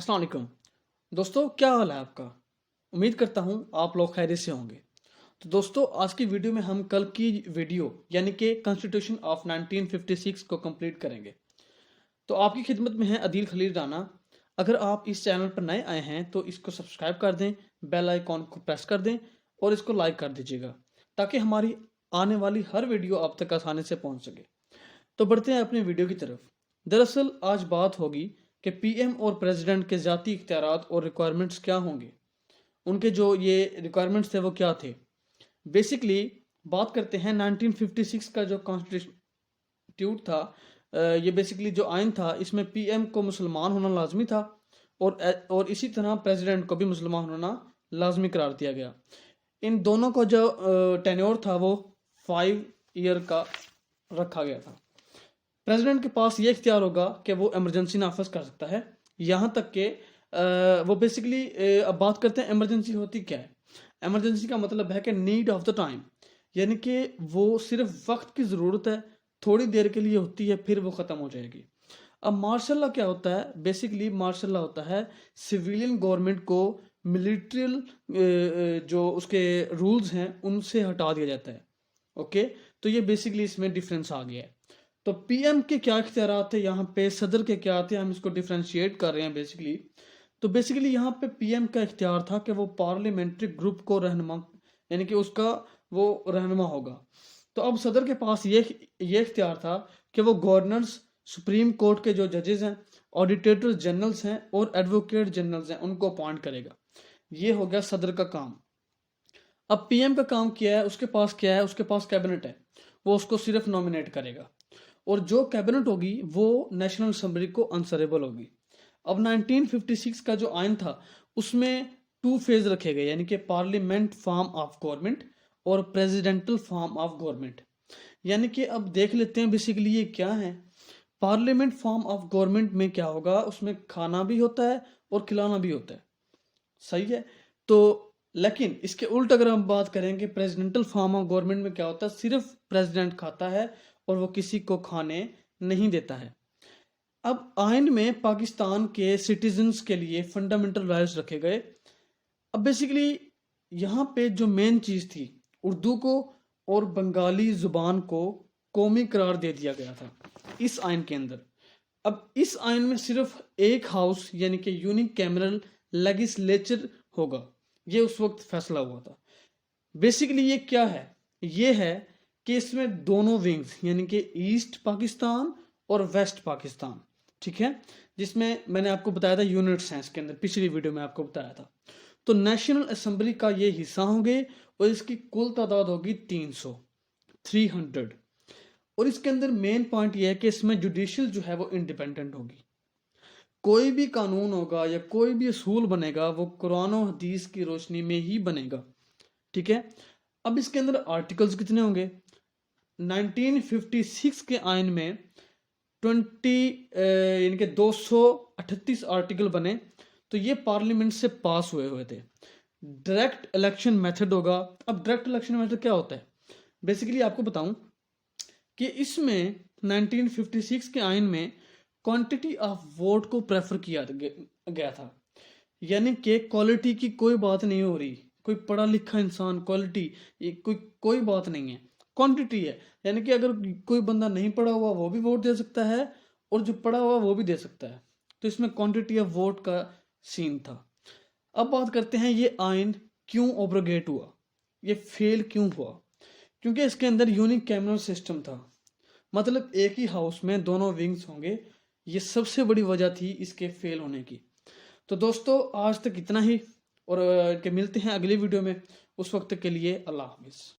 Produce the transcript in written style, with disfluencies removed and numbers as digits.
अस्सलाम वालेकुम दोस्तों, क्या हाल है आपका। उम्मीद करता हूँ आप लोग खैरियत से होंगे। तो दोस्तों, आज की वीडियो में हम कल की वीडियो यानी कि कॉन्स्टिट्यूशन ऑफ 1956 को कंप्लीट करेंगे। तो आपकी खिदमत में है अदील खलील राना। अगर आप इस चैनल पर नए आए हैं तो इसको सब्सक्राइब कर दें, बेल आइकॉन को प्रेस कर दें और इसको लाइक कर दीजिएगा ताकि हमारी आने वाली हर वीडियो आप तक आसानी से पहुंच सके। तो बढ़ते हैं अपनी वीडियो की तरफ। दरअसल आज बात होगी कि पीएम और प्रेसिडेंट के ज़ाती इख्तियारात और रिक्वायरमेंट्स क्या होंगे, उनके जो ये रिक्वायरमेंट्स थे वो क्या थे। बेसिकली बात करते हैं 1956 का जो कॉन्स्टिट्यूट था, ये बेसिकली जो आइन था, इसमें पीएम को मुसलमान होना लाजमी था और इसी तरह प्रेसिडेंट को भी मुसलमान होना लाजमी करार दिया गया। इन दोनों का जो टेन्योर था वो 5 ईयर का रखा गया था। प्रेसिडेंट के पास ये इख्तियार होगा कि वो इमरजेंसी नाफिज कर सकता है, यहाँ तक कि वो बेसिकली अब बात करते हैं इमरजेंसी होती क्या है। इमरजेंसी का मतलब है कि नीड ऑफ द टाइम, यानी कि वो सिर्फ वक्त की ज़रूरत है, थोड़ी देर के लिए होती है, फिर वो ख़त्म हो जाएगी। अब मार्शल लॉ क्या होता है? बेसिकली मार्शल लॉ होता है सिविलियन गवर्नमेंट को मिलिट्रियल जो उसके रूल्स हैं उनसे हटा दिया जाता है। ओके, तो ये बेसिकली इसमें डिफरेंस आ गया है। तो पीएम के क्या इख्तियारात थे, यहाँ पे सदर के क्या थे, हम इसको डिफ्रेंशिएट कर रहे हैं बेसिकली। तो बेसिकली यहाँ पे पीएम का इख्तियार था कि वो पार्लियामेंट्री ग्रुप को रहनुमा, यानी कि उसका वो रहनुमा होगा। तो अब सदर के पास ये इख्तियार था कि वो गवर्नर्स, सुप्रीम कोर्ट के जो जजेस हैं, ऑडिटर जनरल्स हैं और एडवोकेट जनरल्स हैं, उनको अपॉइंट करेगा। ये हो गया सदर का काम। अब पीएम का काम क्या है? उसके पास क्या है? उसके पास कैबिनेट है, वो उसको सिर्फ नॉमिनेट करेगा और जो कैबिनेट होगी वो नेशनल असेंबली को आंसरेबल होगी। अब 1956 का जो आइन था उसमें 2 फेज रखे गए, यानी कि पार्लियामेंट फॉर्म ऑफ गवर्नमेंट और प्रेसिडेंटल फॉर्म ऑफ गवर्नमेंट। यानी कि अब देख लेते हैं बेसिकली ये क्या है। पार्लियामेंट फॉर्म ऑफ गवर्नमेंट में क्या होगा, उसमें खाना भी होता है और खिलाना भी होता है, सही है। तो लेकिन इसके उल्ट अगर हम बात करें कि प्रेसिडेंटल फॉर्म ऑफ गवर्नमेंट में क्या होता है, सिर्फ प्रेसिडेंट खाता है और वो किसी को खाने नहीं देता है। अब आइन में पाकिस्तान के सिटीजन्स के लिए फंडामेंटल राइट्स रखे गए। अब बेसिकली यहाँ पे जो मेन चीज थी, उर्दू को और बंगाली जुबान को कौमी करार दे दिया गया था इस आइन के अंदर। अब इस आइन में सिर्फ एक हाउस यानी कि यूनिक कैमरल लेजिस्लेचर होगा, ये उस वक्त फैसला हुआ था। बेसिकली ये क्या है? ये है कि इसमें दोनों विंग्स यानी कि ईस्ट पाकिस्तान और वेस्ट पाकिस्तान, ठीक है, जिसमें मैंने आपको बताया था यूनिट्स हैं इसके अंदर, पिछली वीडियो में आपको बताया था। तो नेशनल असेंबली का ये हिस्सा होंगे और इसकी कुल तादाद होगी 300 और इसके अंदर मेन पॉइंट ये है कि इसमें जुडिशियल जो है वो इंडिपेंडेंट होगी। कोई भी कानून होगा या कोई भी असूल बनेगा वो कुरान और हदीस की रोशनी में ही बनेगा, ठीक है। अब इसके अंदर आर्टिकल्स कितने होंगे? 1956 के आइन में 20 यानी कि 238 आर्टिकल बने, तो ये पार्लियामेंट से पास हुए थे। डायरेक्ट इलेक्शन मेथड होगा। अब डायरेक्ट इलेक्शन मेथड क्या होता है? बेसिकली आपको बताऊं कि इसमें 1956 के आइन में क्वांटिटी ऑफ वोट को प्रेफर किया गया था, यानी कि क्वालिटी की कोई बात नहीं हो रही, कोई पढ़ा लिखा इंसान क्वालिटी कोई बात नहीं है, क्वांटिटी है। यानी कि अगर कोई बंदा नहीं पढ़ा हुआ वो भी वोट दे सकता है और जो पढ़ा हुआ वो भी दे सकता है। तो इसमें क्वांटिटी ऑफ वोट का सीन था। अब बात करते हैं ये आइन क्यों ओब्रोगेट हुआ, ये फेल क्यों हुआ? क्योंकि इसके अंदर यूनिक कैमरल सिस्टम था, मतलब एक ही हाउस में दोनों विंग्स होंगे। ये सबसे बड़ी वजह थी इसके फेल होने की। तो दोस्तों आज तक इतना ही और मिलते हैं अगली वीडियो में। उस वक्त के लिए अल्लाह हाफिज़।